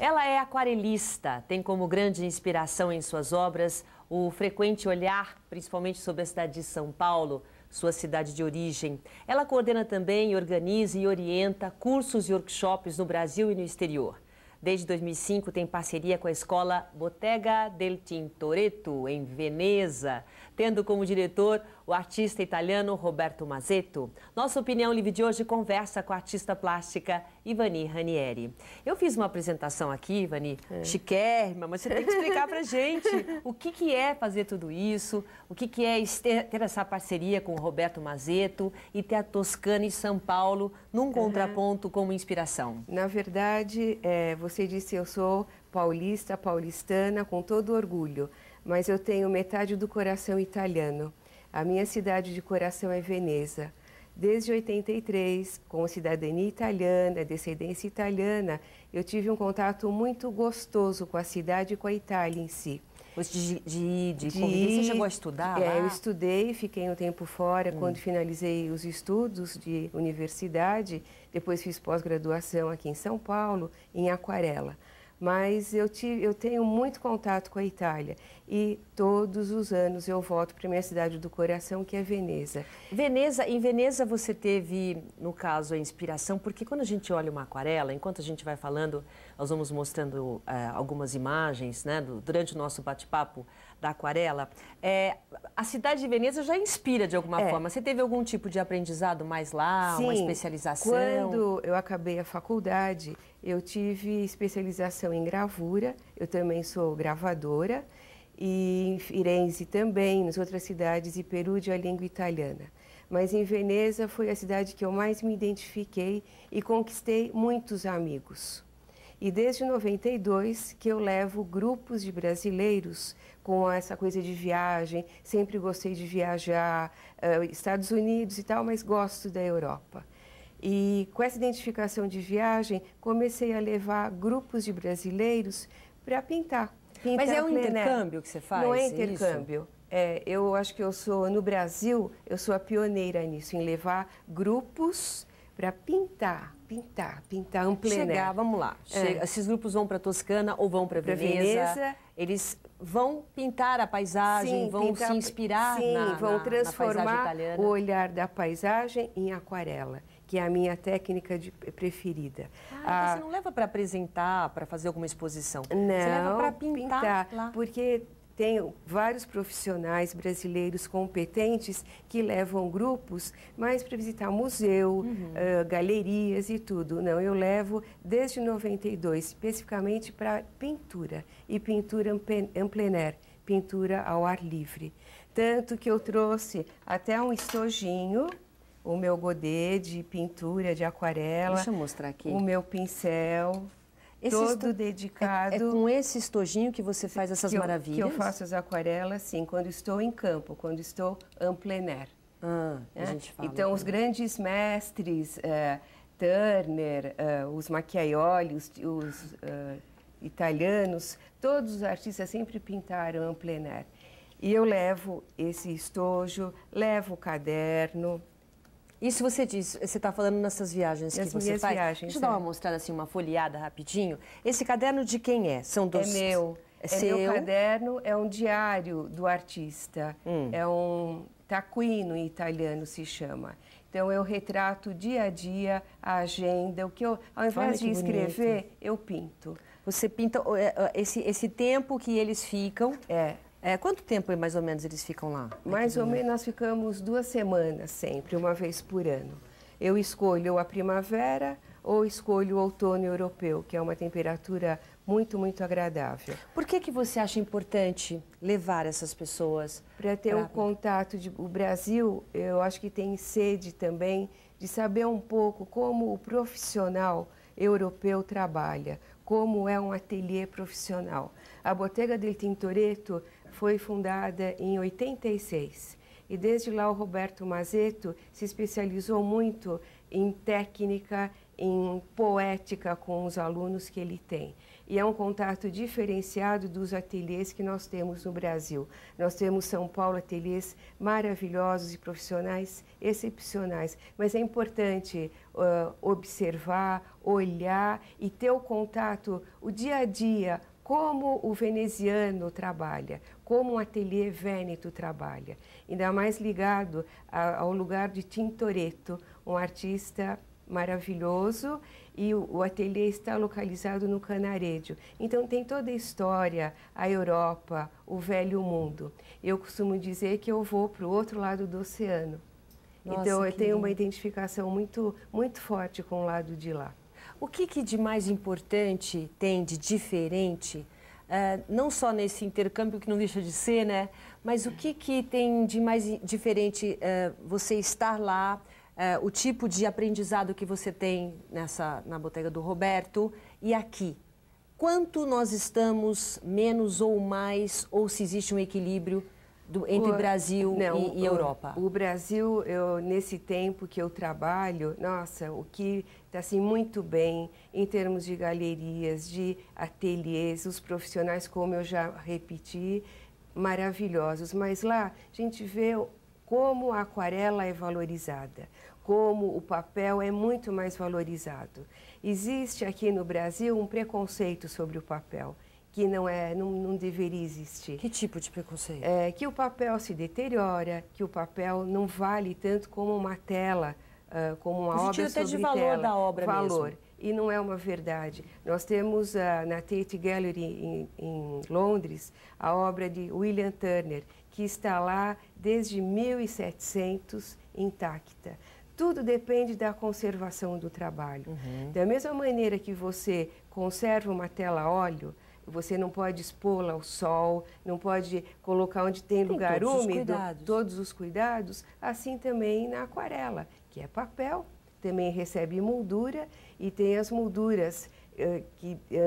Ela é aquarelista, tem como grande inspiração em suas obras o frequente olhar, principalmente sobre a cidade de São Paulo, sua cidade de origem. Ela coordena também, organiza e orienta cursos e workshops no Brasil e no exterior. Desde 2005 tem parceria com a escola Bottega del Tintoretto, em Veneza, tendo como diretor o artista italiano Roberto Mazetto. Nossa Opinião Livre de hoje conversa com a artista plástica Ivani Ranieri. Eu fiz uma apresentação aqui, Ivani, chiquérrima, mas você tem que explicar pra gente o que é fazer tudo isso, o que é ter essa parceria com o Roberto Mazetto e ter a Toscana e São Paulo num contraponto como inspiração. Na verdade, você disse eu sou paulistana com todo orgulho, mas eu tenho metade do coração italiano. A minha cidade de coração é Veneza. Desde 83, com cidadania italiana, descendência italiana, eu tive um contato muito gostoso com a cidade e com a Itália em si. Você chegou a estudar lá? Eu estudei, fiquei um tempo fora. Quando finalizei os estudos de universidade, depois fiz pós-graduação aqui em São Paulo, em aquarela. Mas eu tenho muito contato com a Itália e todos os anos eu volto para a minha cidade do coração, que é Veneza. Em Veneza você teve, no caso, a inspiração, porque quando a gente olha uma aquarela, enquanto a gente vai falando, nós vamos mostrando algumas imagens, né, durante o nosso bate-papo da aquarela, a cidade de Veneza já inspira de alguma forma. Você teve algum tipo de aprendizado mais lá, uma especialização? Quando eu acabei a faculdade, eu tive especialização em gravura, eu também sou gravadora, e em Firenze também, nas outras cidades, e Perugia, a língua italiana. Mas em Veneza foi a cidade que eu mais me identifiquei e conquistei muitos amigos. E desde 92 que eu levo grupos de brasileiros com essa coisa de viagem, sempre gostei de viajar, Estados Unidos e tal, mas gosto da Europa. E com essa identificação de viagem, comecei a levar grupos de brasileiros para pintar. Mas é um intercâmbio que você faz? Não é intercâmbio. Eu acho que eu sou, no Brasil, eu sou a pioneira nisso, em levar grupos para pintar en plein air. Vamos lá. Esses grupos vão para Toscana ou vão para Veneza? Eles vão pintar a paisagem, vão se inspirar vão transformar italiana. O olhar da paisagem em aquarela, que é a minha técnica preferida. Então você não leva para apresentar, para fazer alguma exposição? Não, você leva para pintar lá. Porque tenho vários profissionais brasileiros competentes que levam grupos, mais para visitar museu, galerias e tudo. Não, eu levo desde 92, especificamente para pintura, e pintura en plein air, pintura ao ar livre. Tanto que eu trouxe até um estojinho, o meu godê de pintura, de aquarela. Deixa eu mostrar aqui. O meu pincel. Todo dedicado. É com esse estojinho que você faz essas maravilhas? Que eu faço as aquarelas, sim, quando estou em campo, quando estou en plein air. A gente fala então, os grandes mestres, Turner, os Macchiaioli, os italianos, todos os artistas sempre pintaram en plein air. E eu levo esse estojo, levo o caderno. Isso você diz, você está falando nessas viagens que você faz? Viagens, deixa eu dar uma mostrada, assim, uma folheada rapidinho. Esse caderno de quem é? São dos... É meu. Seu? Meu caderno, é um diário do artista. É um taccuino em italiano se chama. Então eu retrato dia a dia, a agenda, o que eu, ao invés de escrever, eu pinto. Você pinta esse tempo que eles ficam? Quanto tempo mais ou menos eles ficam lá? Mais ou menos nós ficamos 2 semanas sempre, uma vez por ano. Eu escolho a primavera ou escolho o outono europeu, que é uma temperatura muito, muito agradável. Por que você acha importante levar essas pessoas? Para ter um contato. O Brasil, eu acho que tem sede também de saber um pouco como o profissional europeu trabalha, como é um ateliê profissional. A Bottega del Tintoretto foi fundada em 86 e desde lá o Roberto Mazetto se especializou muito em técnica, em poética com os alunos que ele tem. E é um contato diferenciado dos ateliês que nós temos no Brasil. Nós temos São Paulo ateliês maravilhosos e profissionais excepcionais, mas é importante observar, olhar e ter o contato, o dia a dia, como o veneziano trabalha, como um ateliê vêneto trabalha, ainda mais ligado ao lugar de Tintoretto, um artista maravilhoso, e o ateliê está localizado no Canareggio. Então tem toda a história, a Europa, o velho mundo. Eu costumo dizer que eu vou para o outro lado do oceano. Nossa, então eu tenho lindo. uma identificação muito forte com o lado de lá. O que de mais importante tem de diferente, não só nesse intercâmbio que não deixa de ser, né? Mas o que tem de mais diferente você estar lá, o tipo de aprendizado que você tem na Bottega do Roberto e aqui? Quanto nós estamos menos ou mais, ou se existe um equilíbrio entre Brasil e Europa? O Brasil, nesse tempo que eu trabalho, nossa, o que está assim, muito bem em termos de galerias, de ateliês, os profissionais, como eu já repeti, maravilhosos. Mas lá a gente vê como a aquarela é valorizada, como o papel é muito mais valorizado. Existe aqui no Brasil um preconceito sobre o papel, que não deveria existir. Que tipo de preconceito? Que o papel se deteriora, que o papel não vale tanto como uma tela, como uma obra sobre tela. Até de valor da obra valor. mesmo. E não é uma verdade. Nós temos na Tate Gallery em Londres a obra de William Turner, que está lá desde 1700 intacta. Tudo depende da conservação do trabalho. Uhum. Da mesma maneira que você conserva uma tela a óleo, você não pode expô-la ao sol, não pode colocar onde tem lugar úmido, todos os cuidados, assim também na aquarela, que é papel, também recebe moldura e tem as molduras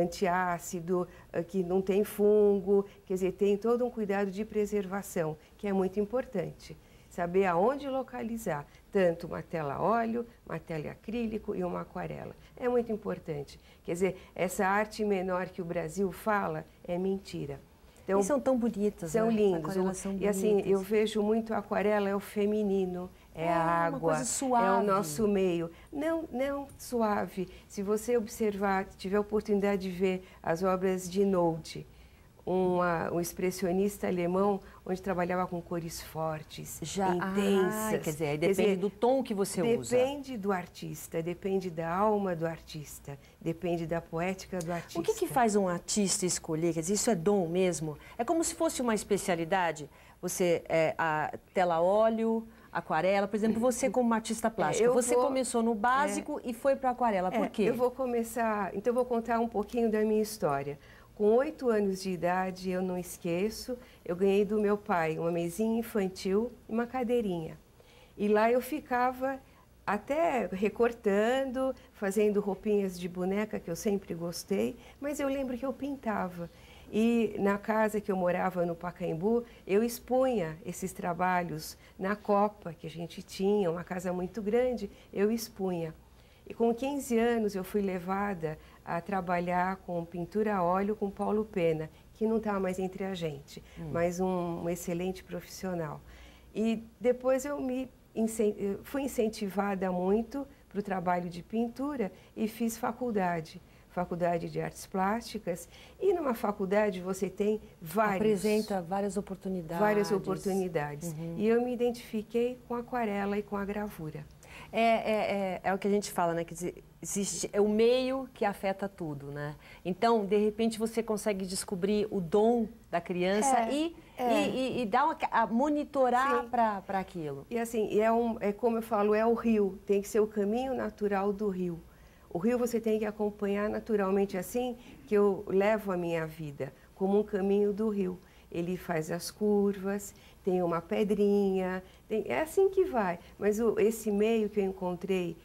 antiácido, que não tem fungo, quer dizer, tem todo um cuidado de preservação, que é muito importante. Saber aonde localizar, tanto uma tela a óleo, uma tela acrílico e uma aquarela. É muito importante. Quer dizer, essa arte menor que o Brasil fala é mentira. Então, e são tão bonitas, são né? lindos. São e assim, eu vejo muito a aquarela, é o feminino, é a água, uma coisa suave. É o nosso meio. Não suave. Se você observar, tiver a oportunidade de ver as obras de Nolde, um expressionista alemão, onde trabalhava com cores fortes, intensas. Quer dizer, depende do tom que você usa. Depende do artista, depende da alma do artista, depende da poética do artista. O que faz um artista escolher? Quer dizer, isso é dom mesmo? É como se fosse uma especialidade? Você, a tela a óleo, aquarela, por exemplo, você como artista plástica, você começou no básico e foi para a aquarela, por quê? Eu vou começar, então eu vou contar um pouquinho da minha história. Com 8 anos de idade, eu não esqueço, eu ganhei do meu pai uma mesinha infantil e uma cadeirinha. E lá eu ficava até recortando, fazendo roupinhas de boneca, que eu sempre gostei, mas eu lembro que eu pintava. E na casa que eu morava no Pacaembu, eu expunha esses trabalhos na copa que a gente tinha, uma casa muito grande, eu expunha. E com 15 anos eu fui levada a trabalhar com pintura a óleo com Paulo Pena, que não está mais entre a gente, mas um excelente profissional. E depois eu fui incentivada muito para o trabalho de pintura e fiz faculdade de artes plásticas. E numa faculdade você tem apresenta várias oportunidades. Várias oportunidades. E eu me identifiquei com a aquarela e com a gravura. É o que a gente fala, né? Quer dizer, é o meio que afeta tudo, né? Então, de repente, você consegue descobrir o dom da criança e dar monitorar para aquilo. E assim, como eu falo, é o rio, tem que ser o caminho natural do rio. O rio você tem que acompanhar naturalmente, assim que eu levo a minha vida, como um caminho do rio. Ele faz as curvas, tem uma pedrinha, é assim que vai. Mas esse meio que eu encontrei,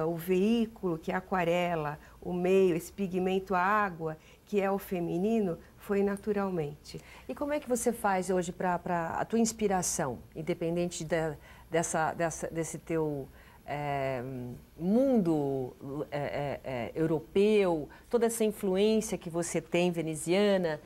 o veículo, que é a aquarela, o meio, esse pigmento, a água, que é o feminino, foi naturalmente. E como é que você faz hoje para a tua inspiração, independente desse teu mundo europeu, toda essa influência que você tem veneziana,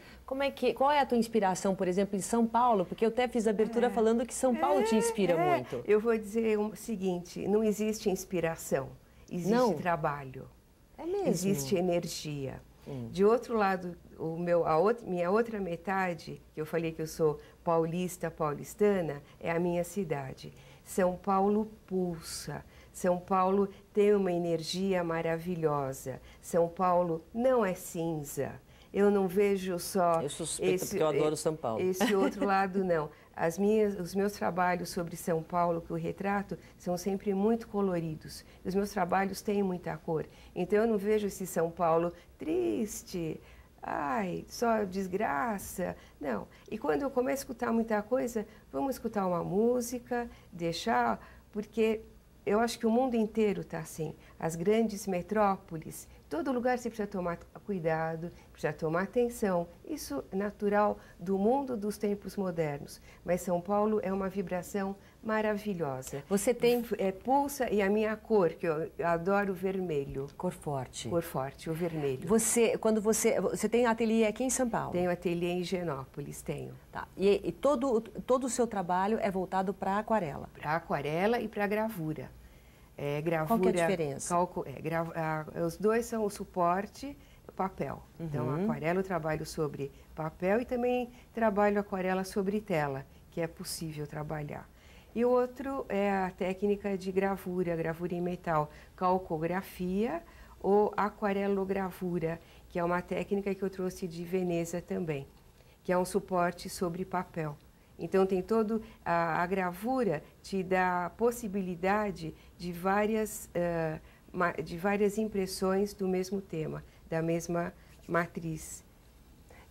qual é a tua inspiração, por exemplo, em São Paulo? Porque eu até fiz a abertura falando que São Paulo te inspira muito. Eu vou dizer o seguinte, não existe inspiração, existe trabalho. É mesmo? Existe energia. De outro lado, minha outra metade, que eu falei que eu sou paulistana, é a minha cidade. São Paulo pulsa. São Paulo tem uma energia maravilhosa. São Paulo não é cinza. Eu não vejo só... Eu suspeito porque eu adoro São Paulo. Esse outro lado, não. Os meus trabalhos sobre São Paulo, que eu retrato, são sempre muito coloridos. Os meus trabalhos têm muita cor. Então, eu não vejo esse São Paulo triste, ai, só desgraça. Não. E quando eu começo a escutar muita coisa, vamos escutar uma música, deixar... Porque eu acho que o mundo inteiro está assim. As grandes metrópoles, todo lugar você precisa tomar cuidado, precisa tomar atenção. Isso é natural do mundo dos tempos modernos. Mas São Paulo é uma vibração maravilhosa. Você tem... pulsa e a minha cor, que eu adoro vermelho. Cor forte. Cor forte, o vermelho. Você tem ateliê aqui em São Paulo? Tenho ateliê em Higienópolis, tenho. Tá. E todo o seu trabalho é voltado para aquarela? Para aquarela e para gravura. Gravura, qual que é a diferença? Os dois são o suporte, o papel. Então, aquarela eu trabalho sobre papel e também trabalho aquarela sobre tela, que é possível trabalhar. E o outro é a técnica de gravura em metal, calcografia ou aquarelogravura, que é uma técnica que eu trouxe de Veneza também, que é um suporte sobre papel. Então, tem todo... A gravura te dá a possibilidade de várias impressões do mesmo tema, da mesma matriz.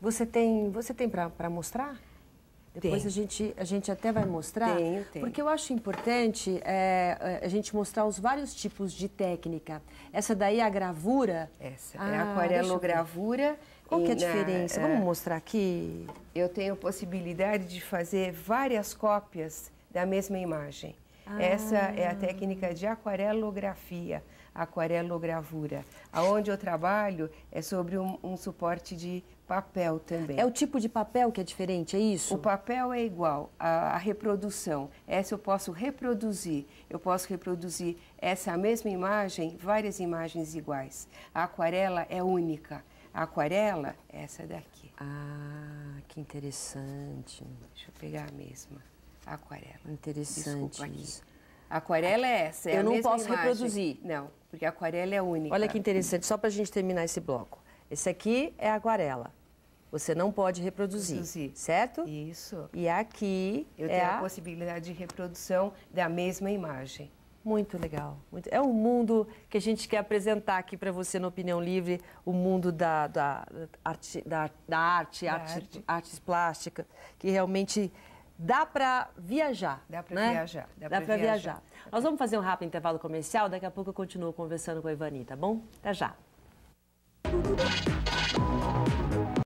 Você tem para mostrar? Depois a gente até vai mostrar. Tenho. Porque eu acho importante a gente mostrar os vários tipos de técnica. Essa daí é a gravura? Essa é a aquarelogravura. Qual que é a diferença? Vamos mostrar aqui. Eu tenho a possibilidade de fazer várias cópias da mesma imagem. Essa é a técnica de aquarelografia, aquarelogravura. Aonde eu trabalho é sobre um suporte de papel também. É o tipo de papel que é diferente, é isso? O papel é igual, a reprodução. Essa eu posso reproduzir. Eu posso reproduzir essa mesma imagem, várias imagens iguais. A aquarela é única. A aquarela é essa daqui. Ah, que interessante. Deixa eu pegar a mesma. A aquarela. Interessante. Desculpa aqui. A aquarela é essa. Eu não posso reproduzir. Não, porque a aquarela é única. Olha que interessante, só para a gente terminar esse bloco. Esse aqui é a aquarela. Você não pode reproduzir, certo? Isso. E aqui eu tenho a possibilidade de reprodução da mesma imagem. Muito legal. É um mundo que a gente quer apresentar aqui para você no Opinião Livre, o mundo da artes plásticas, que realmente dá para viajar. Dá para viajar. Dá para viajar. Nós vamos fazer um rápido intervalo comercial, daqui a pouco eu continuo conversando com a Ivani, tá bom? Até já.